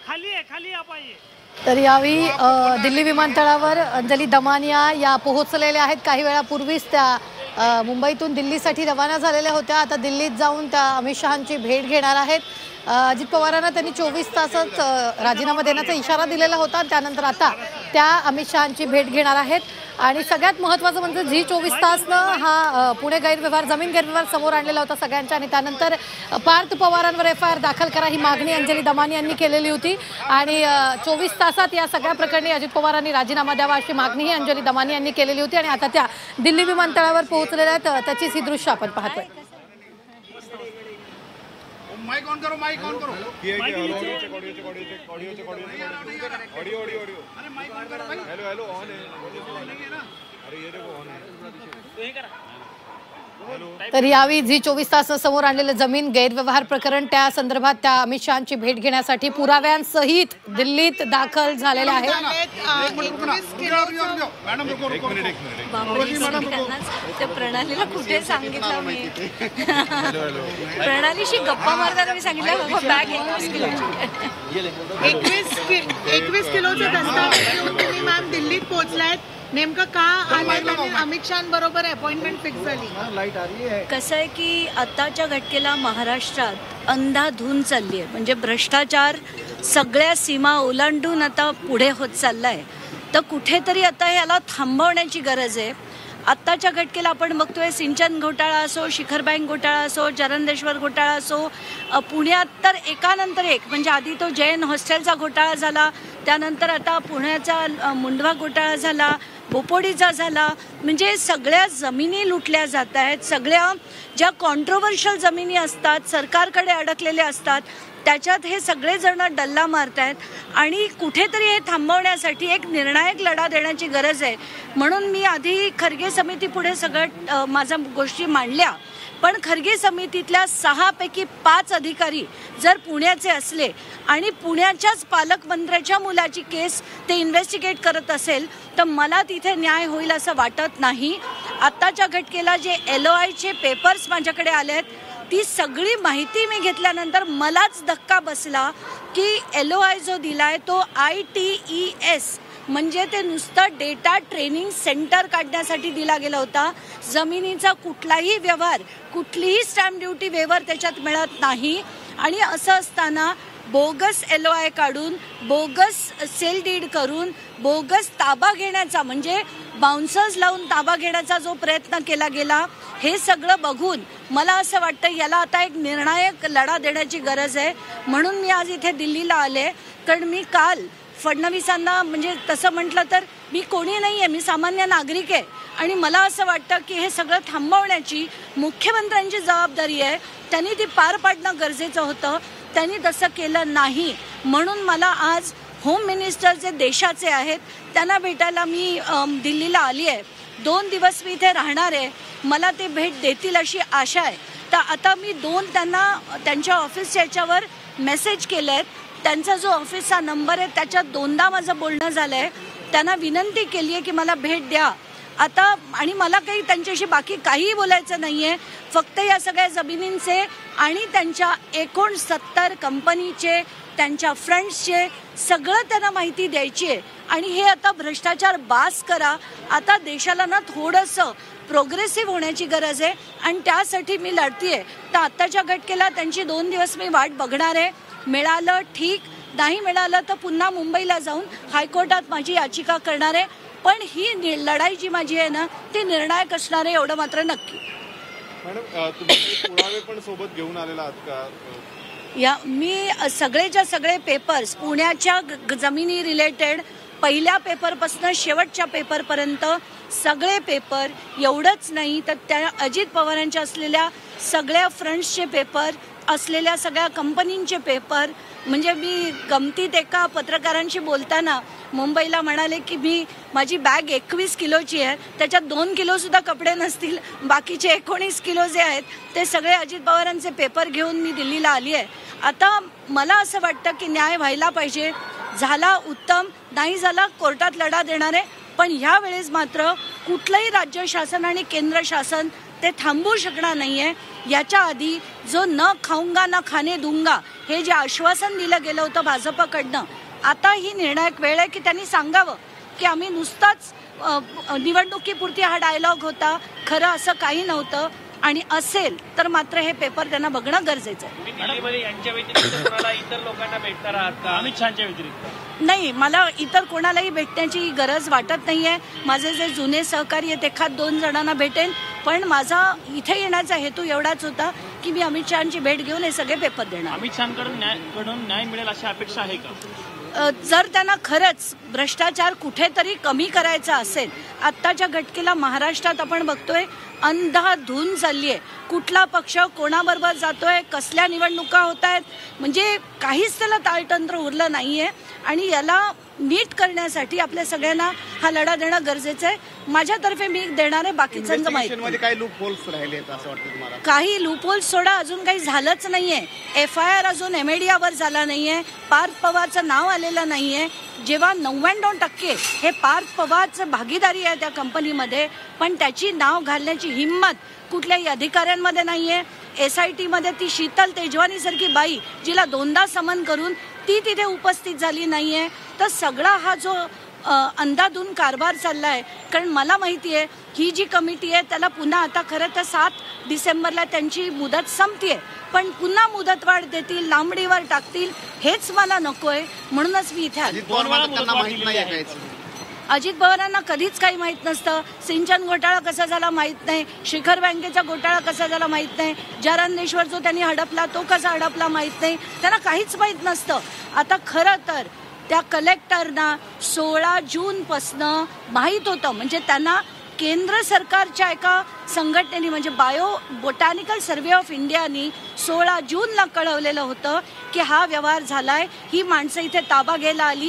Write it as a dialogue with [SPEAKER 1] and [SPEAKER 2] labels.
[SPEAKER 1] खाली आप आइए।
[SPEAKER 2] तर यावेळी दिल्ली विमानतळावर अंजली दमानिया या पोहोचलेल्या आहेत। काही वेळापूर्वीच त्या मुंबईतून दिल्लीसाठी रवाना झालेल्या होत्या। आता दिल्लीत जाऊन त्या अमित शहांची भेट घेणार आहेत। अजित पवारांना त्यांनी 24 तासात राजीनामा देण्याचा इशारा दिलेला होता। त्यानंतर आता त्या अमित शहांची भेट घेणार आहेत। आणि सगळ्यात महत्त्वाचं म्हणजे झी 24 तासनं हा पुणे गैरव्यवहार जमीन गैरव्यवहार समोर आणलेला होता सगळ्यांच्या। आणि त्यानंतर पार्थ पवारांवर FIR दाखल करा ही मागणी अंजली दमानिया यांनी केलेली होती। आणि 24 तासात या सगळ्या प्रकरणी अजित पवारांनी राजीनामा द्यावा अशी मागणीही अंजली दमानिया यांनी केलेली होती। आणि आता त्या दिल्ली विमानतळावर पोहोचलेल्या आहेत। त्याचीच ही दृश्य आपण पाहतोय।
[SPEAKER 3] माइक ऑन करो, माइक ऑन करो।
[SPEAKER 4] ऑडियो चेक ऑडियो
[SPEAKER 3] अरे माइक ऑन करो भाई।
[SPEAKER 4] हेलो ऑन है ना? अरे ये देखो ऑन है।
[SPEAKER 1] तो ही करा।
[SPEAKER 2] तर यावेळी झी 24 तास समोर आणलेले जमीन गैरव्यवहार प्रकरण त्या संदर्भात त्या अमित शहांची भेट घेण्यासाठी पुराव्यांसहित दिल्लीत दाखल झालेले आहेत।
[SPEAKER 5] प्रणालीला कुठे सांगितलं मी प्रणालीशी गप्पा मारताना मी सांगितलं बॅग
[SPEAKER 6] 21 किलोचं दस्तावेज घेऊन तुम्ही मॅम दिल्लीत पोहोचलायत। नेमकं का आले? अमित शहांबरोबर अपॉइंटमेंट फिक्स झाली।
[SPEAKER 5] कसं आहे की आताच्या घटकेला महाराष्ट्रात अंधाधुंद चालली आहे। म्हणजे भ्रष्टाचार सगळ्या सीमा ओलांडून आता पुढे होत चाललाय। तर कुठेतरी आता याला थांबवण्याची गरज आहे। आत्ताच्या घटकेला आपण बघतोय सिंचन घोटाळा असो, शिखर बँक घोटाळा असो, चरणदेश्वर घोटाळा असो, पुण्यात तर एकानंतर एक म्हणजे आधी तो जैन हॉस्टेलचा घोटाळा झाला, त्यानंतर आता पुण्याचा मुंडवा घोटाळा झाला, बोपोडीचा झाला। म्हणजे सगळ्या जमिनी लुटल्या जात आहेत। सगळ्या ज्या कॉन्ट्रोवर्शियल जमिनी असतात सरकारकडे अडकलेल्या असतात त्याच्यात हे सगळेजण डल्ला मारत आहेत। आणि कुठेतरी हे थांबवण्यासाठी एक निर्णायक लढा देण्याची गरज आहे। म्हणून मी आधी खर्गे समितीपुढे सगळं माझ्या गोष्टी मांडल्या। पण खर्गे समितीतल्या 6 पैकी 5 अधिकारी जर पुण्याचे असले आणि पुण्याच्याच पालकमंत्र्याच्या मुलाची केस ते इन्व्हेस्टिगेट करत असेल तर मला तिथे न्याय होईल असं वाटत नाही। आत्ताच्या घटकेला जे LOIचे पेपर्स माझ्याकडे आले आहेत ती सगळी माहिती मी घेतल्यानंतर मलाच धक्का बसला की LOI जो दिलाय तो ITES म्हणजे ते नुसतं डेटा ट्रेनिंग सेंटर काढण्यासाठी दिला गेला होता। जमिनीचा कुठलाही व्यवहार कुठलीही स्टॅम्प ड्युटी वेवर त्याच्यात मिळत नाही। आणि असं असताना बोगस LOI काढून बोगस सेल डीड करून बोगस ताबा घेण्याचा म्हणजे बाउन्सर्स लावून ताबा घेण्याचा जो प्रयत्न केला गेला हे सगळं बघून मला असं वाटतं याला आता एक निर्णायक लढा देण्याची गरज आहे। म्हणून मी आज इथे दिल्लीला आले। कारण मी काल फडणवीसांना म्हणजे तसं म्हटलं तर मी कोणी नाही आहे, मी सामान्य नागरिक आहे। आणि मला असं वाटतं की हे सगळं थांबवण्याची मुख्यमंत्र्यांची जबाबदारी आहे। त्यांनी ती पार पाडणं गरजेचं होतं, त्यांनी तसं केलं नाही। म्हणून मला आज होम मिनिस्टर जे देशाचे आहेत त्यांना भेटायला मी दिल्लीला आली आहे। 2 दिवस मी इथे राहणार आहे। मला ते भेट देतील अशी आशा आहे। तर आता मी त्यांना त्यांच्या ऑफिसच्या याच्यावर मेसेज केले आहेत। त्यांचा जो ऑफिसचा नंबर आहे त्याच्यात 2दा माझं बोलणं झालं आहे। त्यांना विनंती केली आहे की मला भेट द्या आता। आणि मला काही त्यांच्याशी बाकी काहीही बोलायचं नाही आहे। फक्त या सगळ्या जमिनींचे आणि त्यांच्या 69 कंपनीचे त्यांच्या फ्रेंड्सचे सगळं त्यांना माहिती द्यायची आहे। आणि हे आता भ्रष्टाचार बास करा। आता देशाला ना थोडंसं प्रोग्रेसिव्ह होण्याची गरज आहे आणि त्यासाठी मी लढतीये। तर आत्ताच्या घटकेला त्यांची 2 दिवस मी वाट बघणार आहे। मिळालं ठीक, नाही मिळालं तर पुन्हा मुंबईला जाऊन हायकोर्टात माझी याचिका करणार आहे। पण ही लढाई जी माझी आहे ना ती निर्णायक असणार आहे एवढं मात्र नक्की।
[SPEAKER 4] मॅडम तुम्ही पुरावे पण सोबत घेऊन आलेला आहात का?
[SPEAKER 5] या मी सगळेच्या सगळे पेपर्स पुण्याच्या जमिनी रिलेटेड पहिल्या पेपरपासून शेवटच्या पेपरपर्यंत सगळे पेपर, एवढंच नाही तर त्या अजित पवारांच्या असलेल्या सगळ्या फ्रंट्सचे पेपर, असलेल्या सगळ्या कंपनींचे पेपर। म्हणजे मी गमतीत एका पत्रकारांशी बोलताना मुंबईला म्हणाले की माझी बॅग 21 किलोची आहे, त्याच्यात 2 किलोसुद्धा कपडे नसतील, बाकीचे 19 किलो जे आहेत ते सगळे अजित पवारांचे पेपर घेऊन मी दिल्लीला आली आहे। आता मला असं वाटतं की न्याय व्हायला पाहिजे। झाला उत्तम, नाही झाला कोर्टात लढा देणार आहे। पण ह्या वेळेस मात्र कुठलंही राज्य शासन आणि केंद्र शासन ते थांबवू शकणार नाहीये. याच्या आधी जो न खाऊंगा न खाणे दूंगा हे जे आश्वासन दिलं गेलं होतं भाजपकडनं, आता ही निर्णायक वेळ आहे की त्यांनी सांगावं की आम्ही नुसताच निवडणुकीपुरती हा डायलॉग होता, खरं असं काही नव्हतं, आणि असेल तर मात्र हे पेपर त्यांना बघणं गरजेचं आहे.
[SPEAKER 1] दिल्लीमध्ये यांच्या व्यतिरिक्त कोणाला इतर लोकांना भेटणार आहात का? अमित शहाच्या व्यतिरिक्त
[SPEAKER 5] नाही, मला इतर कोणालाही भेटण्याची गरज वाटत नाहीये. माझे जे जुने सहकारी आहेत एखाद 2 जणांना भेटेन, पण माझा इथे येण्याचा हेतू एवढाच होता की मी अमित शहाची भेट घेऊन हे सगळे पेपर देणार.
[SPEAKER 1] अमित शहाकडून न्याय मिळेल अशी अपेक्षा आहे का?
[SPEAKER 5] जर त्यांना खरंच भ्रष्टाचार कुठेतरी कमी करायचा असेल, आत्ताच्या घटकेला महाराष्ट्रात आपण बघतोय अंधाधुंद चालली आहे. कुठला पक्ष कोणाबरोबर जातोय, कसल्या निवडणुका होत आहेत, म्हणजे काहीच त्याला ताळतंत्र उरलं नाहीये. आणि याला नीट करण्यासाठी आपल्या सगळ्यांना हा लढा देणं गरजेचं आहे. माझ्यातर्फे मी देणार आहे, बाकीच्यांचं माहिती.
[SPEAKER 4] काही लूप होल्स राहिले असं वाटतं तुम्हाला?
[SPEAKER 5] काही लूपहोल्स सोडा, अजून काही झालंच नाहीये. FIR अजून MADAवर झाला नाहीये. पार्थ पवारचं नाव आलेलं नाहीये. जेव्हा 99% हे पार्थ पवारचं भागीदारी आहे त्या कंपनीमध्ये, पण त्याची नाव घालण्याची हिंमत कुठल्याही अधिकाऱ्यांमध्ये नाहीये. SIT मध्ये ती शीतल तेजवानी सारखी बाई, जिला 2दा समन करून ती तिथे उपस्थित झाली नाहीये. तर सगळा हा जो अंधाधुंद कारभार चाललाय, कारण मला माहिती आहे ही जी कमिटी आहे त्याला पुन्हा आता खरं तर 7 डिसेंबरला त्यांची मुदत संपतीये, पण पुन्हा मुदतवाढ देतील, लांबडीवर टाकतील, हेच मला नकोय. म्हणूनच मी इथे आले. अजित पवारांना कधीच काही माहीत नसतं. सिंचन घोटाळा कसा झाला माहीत नाही, शिखर बँकेचा घोटाळा कसा झाला माहीत नाही, जारांदेश्वर जो त्यांनी हडपला तो कसा हडपला माहीत नाही, त्यांना काहीच माहीत नसतं. आता खरं तर त्या कलेक्टरना 16 जूनपासनं माहीत होतं, म्हणजे त्यांना केंद्र सरकारच्या एका संघटनेने म्हणजे बायो बोटॅनिकल सर्व्हे ऑफ इंडियानी 16 जूनला कळवलेलं होतं की हा व्यवहार झालाय, ही माणसं इथे ताबा घ्यायला आली.